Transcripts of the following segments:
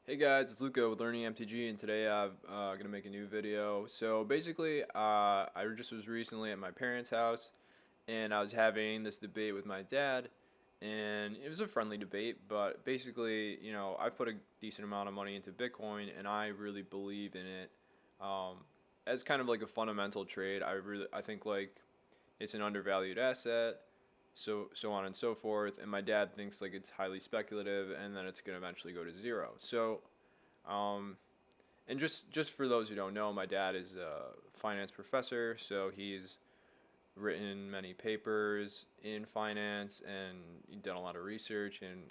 Hey guys, it's Luca with Learning MTG, and today I'm gonna make a new video. So basically, I just was recently at my parents' house, and I was having this debate with my dad, and it was a friendly debate. But basically, I've put a decent amount of money into Bitcoin, and I really believe in it um, as kind of like a fundamental trade. I think like it's an undervalued asset, so on and so forth. And my dad thinks like it's highly speculative, and then it's gonna eventually go to zero. Um, and just for those who don't know, my dad is a finance professor, so he's written many papers in finance and he's done a lot of research in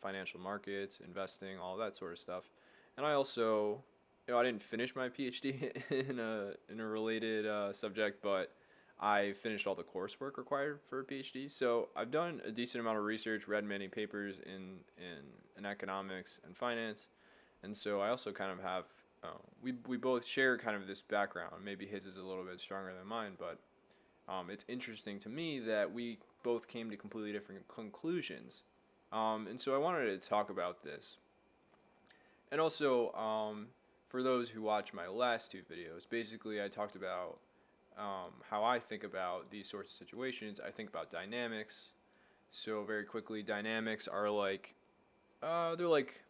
financial markets, investing, all that sort of stuff. And I also, I didn't finish my PhD in a related subject, but I finished all the coursework required for a PhD. So I've done a decent amount of research, read many papers in economics and finance, and so I also kind of have we both share kind of this background. Maybe his is a little bit stronger than mine, but it's interesting to me that we both came to completely different conclusions. And so I wanted to talk about this. And also, for those who watch my last two videos, basically I talked about how I think about these sorts of situations. I think about dynamics. So very quickly, dynamics are like they're like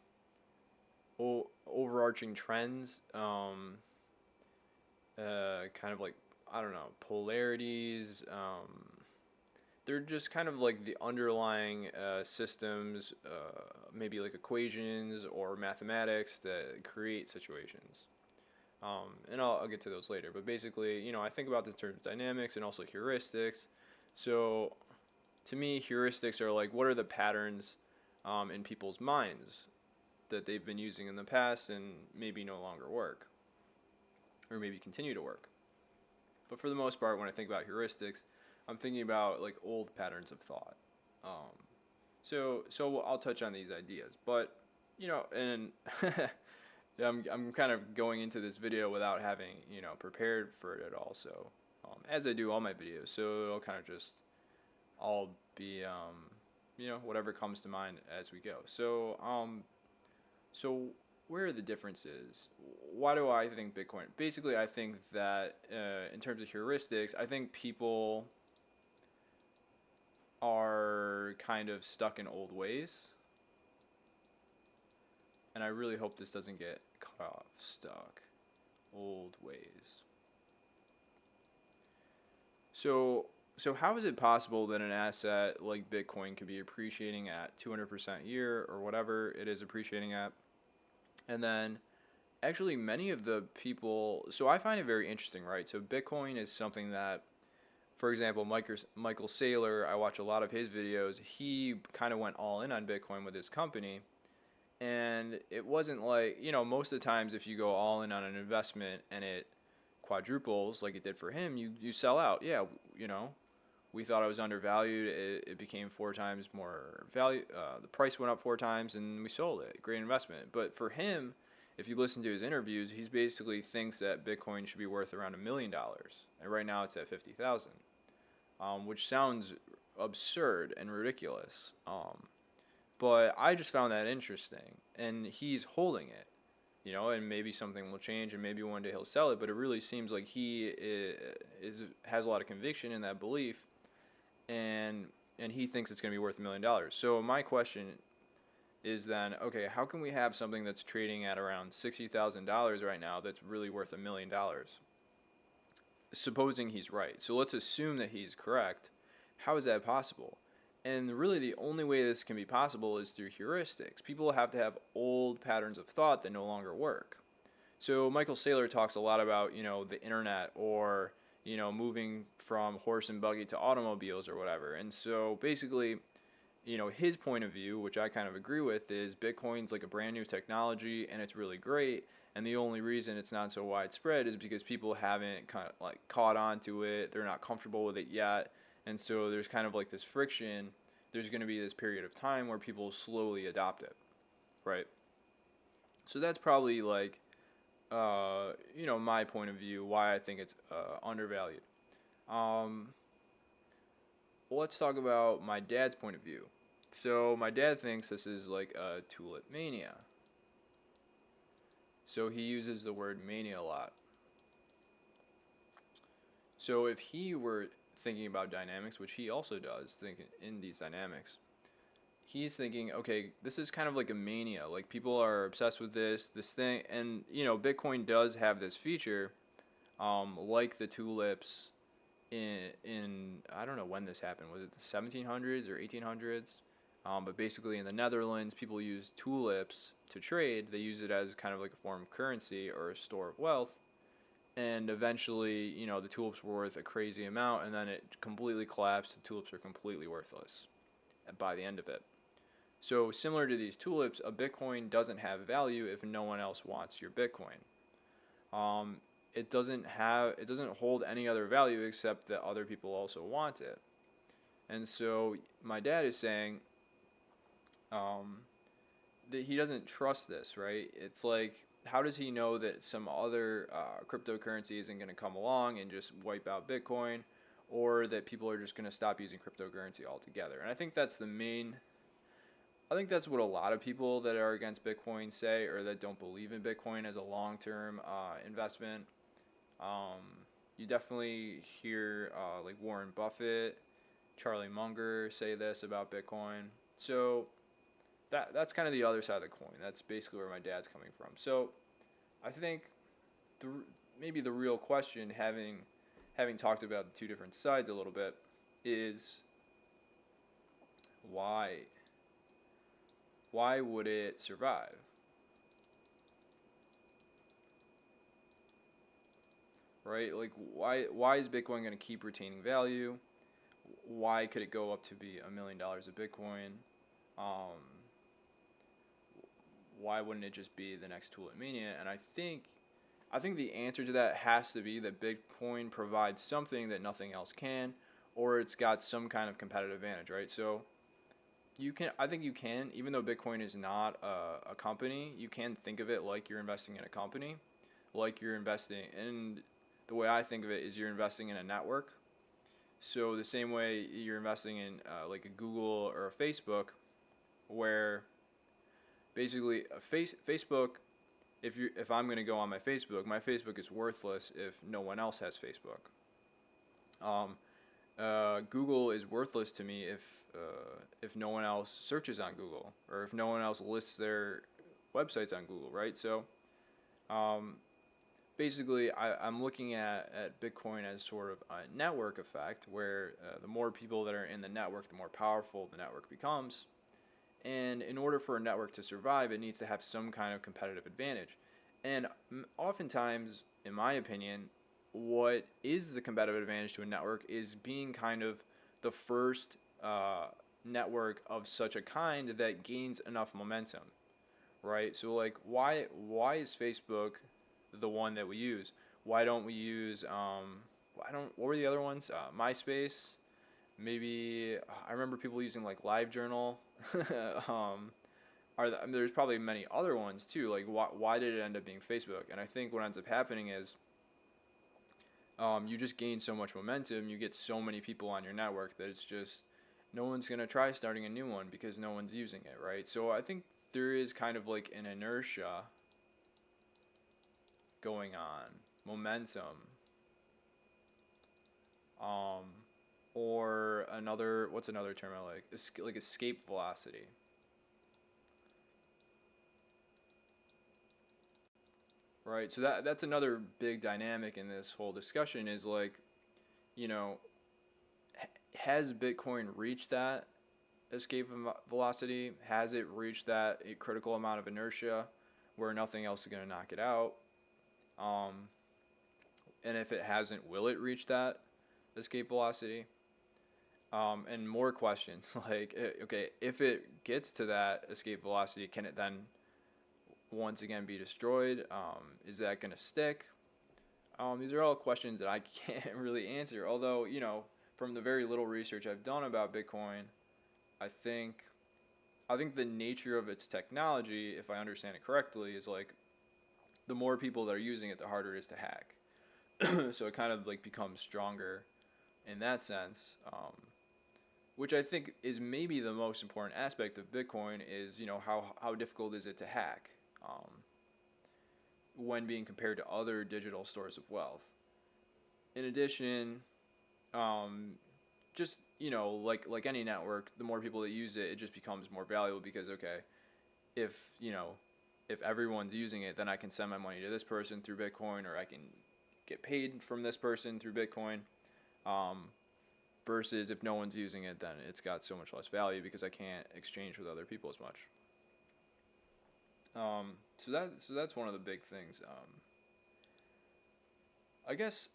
overarching trends. Kind of like, I don't know, polarities. They're just kind of like the underlying systems, maybe like equations or mathematics that create situations. And I'll get to those later. But basically, I think about this in terms of dynamics and also heuristics. So to me, heuristics are like, what are the patterns in people's minds that they've been using in the past and maybe no longer work, or maybe continue to work. But for the most part, when I think about heuristics, I'm thinking about like old patterns of thought. Um, so I'll touch on these ideas, but and I'm kind of going into this video without having prepared for it at all. So as I do all my videos, so I'll kind of just I'll be whatever comes to mind as we go. So where are the differences? Why do I think Bitcoin? Basically, I think that in terms of heuristics, I think people are kind of stuck in old ways, and I really hope this doesn't get cut off. Stuck, old ways. So how is it possible that an asset like Bitcoin could be appreciating at 200% a year or whatever it is appreciating at, and then actually many of the people, so I find it very interesting, right? So Bitcoin is something that, for example, Michael Saylor, I watch a lot of his videos. He kind of went all in on Bitcoin with his company, and it wasn't like, most of the times if you go all in on an investment and it quadruples like it did for him, you sell out. Yeah, we thought it was undervalued. It became four times more value. The price went up four times, and we sold it. Great investment. But for him, if you listen to his interviews, he's basically thinks that Bitcoin should be worth around $1 million, and right now it's at 50,000, which sounds absurd and ridiculous. But I just found that interesting, and he's holding it. And maybe something will change, and maybe one day he'll sell it. But it really seems like he has a lot of conviction in that belief, and he thinks it's going to be worth $1 million. So my question is then, okay, how can we have something that's trading at around $60,000 right now that's really worth $1 million? Supposing he's right. So let's assume that he's correct. How is that possible? And really, the only way this can be possible is through heuristics. People have to have old patterns of thought that no longer work. So Michael Saylor talks a lot about, the internet, or, moving from horse and buggy to automobiles or whatever. And so basically, his point of view, which I kind of agree with, is Bitcoin's like a brand new technology and it's really great. And the only reason it's not so widespread is because people haven't kind of like caught on to it. They're not comfortable with it yet. And so there's kind of like this friction. There's going to be this period of time where people slowly adopt it, right? So that's probably like, my point of view, why I think it's undervalued. Um, let's talk about my dad's point of view. So my dad thinks this is like a tulip mania. So he uses the word mania a lot. So if he were thinking about dynamics, which he also does, think in these dynamics, he's thinking, okay, this is kind of like a mania. Like people are obsessed with this thing, and Bitcoin does have this feature, like the tulips in I don't know when this happened. Was it the 1700s or 1800s? But basically, in the Netherlands, people use tulips to trade. They use it as kind of like a form of currency or a store of wealth. And eventually, the tulips were worth a crazy amount, and then it completely collapsed. The tulips are completely worthless by the end of it. So similar to these tulips, a Bitcoin doesn't have value if no one else wants your Bitcoin. Um, it doesn't hold any other value except that other people also want it. And so my dad is saying um, that he doesn't trust this, right? It's like, how does he know that some other cryptocurrency isn't going to come along and just wipe out Bitcoin, or that people are just going to stop using cryptocurrency altogether? And I think that's what a lot of people that are against Bitcoin say, or that don't believe in Bitcoin as a long-term investment. Um, you definitely hear like Warren Buffett, Charlie Munger say this about Bitcoin. So that's kind of the other side of the coin. That's basically where my dad's coming from. So I think the maybe the real question, having talked about the two different sides a little bit, is why would it survive? Right? Like why is Bitcoin going to keep retaining value? Why could it go up to be $1 million of Bitcoin? Um, why wouldn't it just be the next tool at Mania? And I think the answer to that has to be that Bitcoin provides something that nothing else can, or it's got some kind of competitive advantage, right? So I think you can, even though Bitcoin is not a company, you can think of it like you're investing in a company, like you're investing in, the way I think of it is you're investing in a network. So the same way you're investing in like a Google or a Facebook, where basically Facebook, if I'm going to go on my Facebook is worthless if no one else has Facebook. Google is worthless to me if no one else searches on Google, or if no one else lists their websites on Google, right? So um, basically, I'm looking at Bitcoin as sort of a network effect, where the more people that are in the network, the more powerful the network becomes. And in order for a network to survive, it needs to have some kind of competitive advantage. And oftentimes, in my opinion, what is the competitive advantage to a network is being kind of the first network of such a kind that gains enough momentum, right? So like, why is Facebook the one that we use? Why don't we use what were the other ones? MySpace, maybe. I remember people using like LiveJournal. um, I mean, there's probably many other ones too. Like, why did it end up being Facebook? And I think what ends up happening is you just gain so much momentum. You get so many people on your network that it's just no one's gonna try starting a new one because no one's using it, right? So I think there is kind of like an inertia going on, momentum, um, or another. What's another term I like? Like escape velocity. Right. So that's another big dynamic in this whole discussion is like, you know, has Bitcoin reached that escape velocity? Has it reached that a critical amount of inertia where nothing else is going to knock it out? Um, and if it hasn't, will it reach that escape velocity? And more questions like, okay, if it gets to that escape velocity, can it then once again be destroyed? Is that going to stick? These are all questions that I can't really answer. Although, from the very little research I've done about Bitcoin, I think I think the nature of its technology, if I understand it correctly, is like the more people that are using it, the harder it is to hack. So it kind of like becomes stronger in that sense, which I think is maybe the most important aspect of Bitcoin is how difficult is it to hack. Um, when being compared to other digital stores of wealth. In addition, um, just like any network, the more people that use it, it just becomes more valuable because okay, if if everyone's using it, then I can send my money to this person through Bitcoin, or I can get paid from this person through Bitcoin. Um, versus if no one's using it, then it's got so much less value because I can't exchange with other people as much. So that's one of the big things. I guess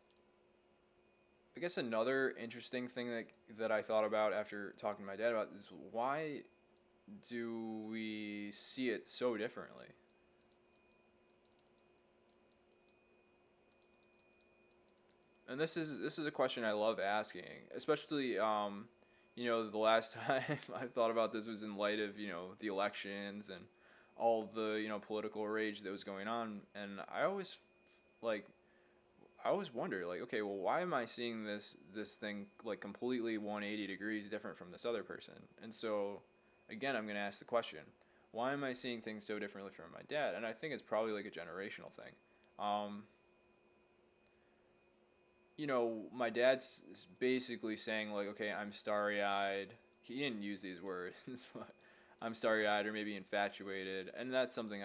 I guess another interesting thing that I thought about after talking to my dad about is why do we see it so differently? And this is a question I love asking, especially the last time I thought about this was in light of the elections and all the political rage that was going on, and like I always wonder like, okay, well, why am I seeing this thing like completely 180 degrees different from this other person? And so again, I'm gonna ask the question, why am I seeing things so differently from my dad? And I think it's probably like a generational thing. Um, my dad's basically saying like, okay, I'm starry-eyed. He didn't use these words, but I'm starry-eyed or maybe infatuated, and that's something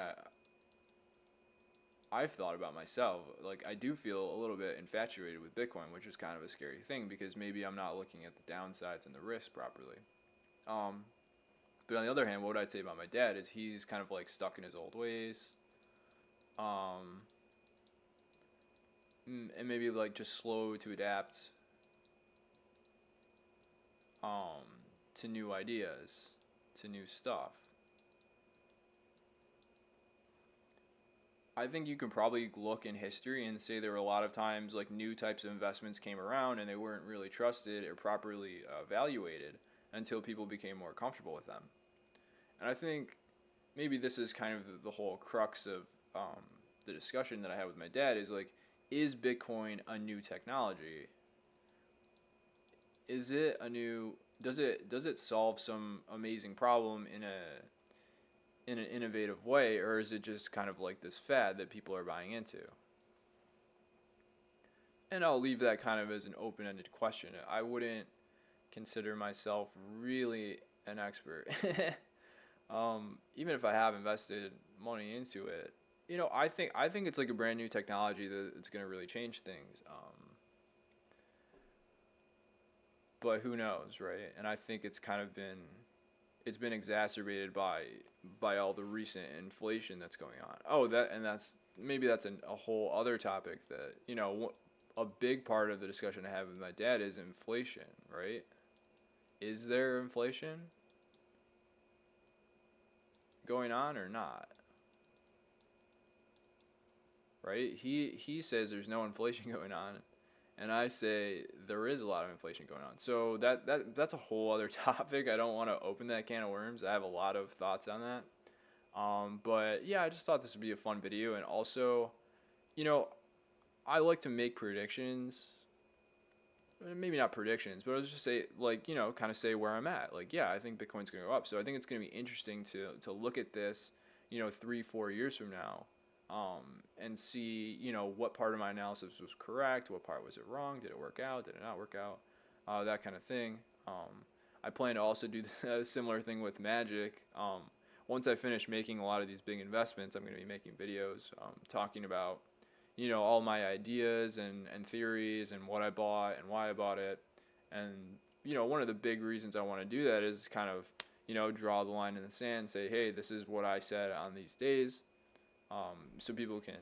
I've thought about myself. Like, I do feel a little bit infatuated with Bitcoin, which is kind of a scary thing because maybe I'm not looking at the downsides and the risks properly. Um, but on the other hand, what I'd say about my dad is he's kind of like stuck in his old ways. Um, and maybe like just slow to adapt um, to new ideas, to new stuff. I think you can probably look in history and say there were a lot of times like new types of investments came around and they weren't really trusted or properly evaluated until people became more comfortable with them. And I think maybe this is kind of the whole crux of the discussion that I had with my dad is like, is Bitcoin a new technology? Is it a new? Does it solve some amazing problem in an innovative way, or is it just kind of like this fad that people are buying into? And I'll leave that kind of as an open-ended question. I wouldn't consider myself really an expert. Even if I have invested money into it, I think it's like a brand new technology that it's going to really change things. But who knows, right? And I think it's been exacerbated by all the recent inflation that's going on. Oh, that's a whole other topic that a big part of the discussion I have with my dad is inflation, right? Is there inflation going on or not? Right? He says there's no inflation going on, and I say there is a lot of inflation going on. So that's a whole other topic. I don't want to open that can of worms. I have a lot of thoughts on that. But yeah, I just thought this would be a fun video, and also, you know, I like to make predictions. Maybe not predictions, but I was just say like kind of say where I'm at. Like, yeah, I think Bitcoin's going to go up. So I think it's going to be interesting to look at this, 3-4 years from now, and see what part of my analysis was correct, what part was it wrong, did it work out, did it not work out, that kind of thing. I plan to also do a similar thing with Magic. Once I finish making a lot of these big investments, I'm going to be making videos talking about all my ideas and theories and what I bought and why I bought it. And one of the big reasons I want to do that is kind of draw the line in the sand and say, hey, this is what I said on these days, so people can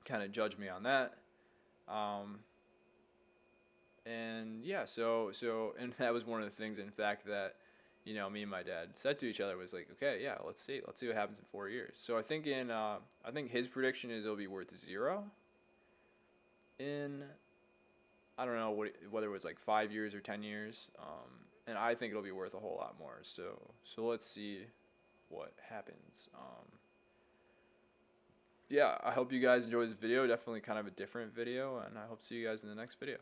kind of judge me on that. um, and yeah, and that was one of the things, in fact, that me and my dad said to each other was like, okay, yeah, let's see what happens in 4 years. So I think his prediction is it'll be worth zero in, I don't know whether it was like 5 years or 10 years, and I think it'll be worth a whole lot more. So let's see what happens. Yeah, I hope you guys enjoyed this video. Definitely kind of a different video, and I hope to see you guys in the next video.